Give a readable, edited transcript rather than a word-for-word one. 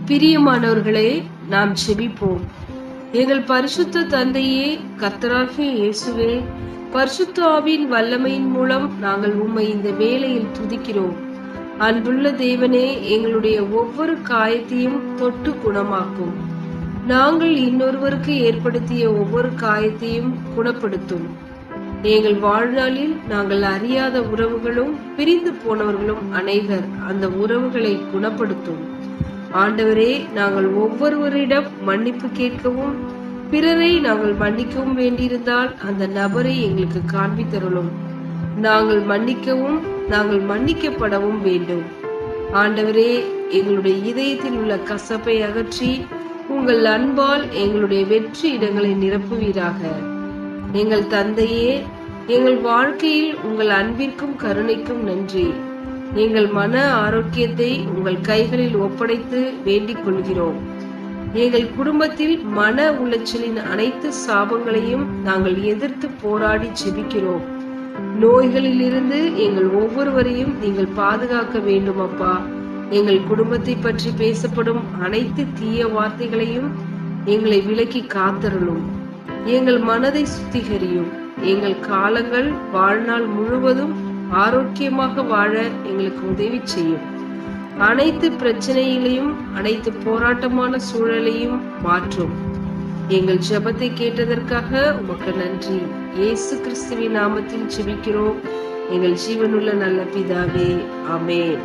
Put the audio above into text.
பிரியமானவர்களே, நாம் செபிப்போம். எங்கள் பரிசுத்த தந்தையே, கர்த்தராகிய இயேசுவே, பரிசுத்த ஆவியின் வல்லமையின் மூலம் நாங்கள் உம்மை இந்த வேளையில் துதிக்கிறோம். அன்புள்ள தேவனே, எங்களுடைய ஒவ்வொரு காயத்தையும் தொட்டு குணமாக்கும். நாங்கள் இன்னொருவருக்கு ஏற்படுத்திய ஒவ்வொரு காயத்தையும் குணப்படுத்தும். எங்கள் வாழ்நாளில் நாங்கள் அறியாத உறவுகளும் பிரிந்து போனவர்களும் அநேகர், அந்த உறவுகளை குணப்படுத்தும். ஆண்டவரே, நாங்கள் ஒவ்வொருவரிடம் மன்னிப்பு கேட்கவும் பிறரை நாங்கள் மன்னிக்கவும் வேண்டியிருந்தால் அந்த நபரை எங்களுக்கு காண்பித்தருளும். நாங்கள் மன்னிக்கவும் நாங்கள் மன்னிக்கப்படவும் வேண்டும். ஆண்டவரே, எங்களுடைய இதயத்தில் உள்ள கசப்பை அகற்றி உங்கள் அன்பால் எங்களுடைய வெற்றி இடங்களை நிரப்புவீராக. எங்கள் தந்தையே, எங்கள் வாழ்க்கையில் உங்கள் அன்பிற்கும் கருணைக்கும் நன்றி. எங்கள் மன ஆரோக்கியத்தை உங்கள் கைகளில் ஒப்படைத்து வேண்டிக் கொள்கிறோம். எங்கள் குடும்பத்தில் மன உளைச்சலின் அனைத்து சாபங்களையும் நாங்கள் எதிர்த்து போராடி ஜெபிக்கிறோம். நோய்களில் இருந்து எங்கள் ஒவ்வொருவரையும் நீங்கள் பாதுகாக்க வேண்டும் அப்பா. எங்கள் குடும்பத்தை பற்றி பேசப்படும் அனைத்து தீய வார்த்தைகளையும் எங்களை விலக்கி காத்தருளும். எங்கள் மனதை சுத்திகரியும். எங்கள் காலங்கள் வாழ்நாள் முழுவதும் ஆரோக்கியமாக வாழ எங்களுக்கு உதவி செய்யும். அனைத்து பிரச்சனைகளையும் அனைத்து போராட்டமான சூழலையும் மாற்றும். எங்கள் ஜெபத்தை கேட்டதற்காக உமக்கு நன்றி. இயேசு கிறிஸ்துவின் நாமத்தில் ஜெபிக்கிறோம் எங்கள் ஜீவனுள்ள நல்ல பிதாவே, ஆமென்.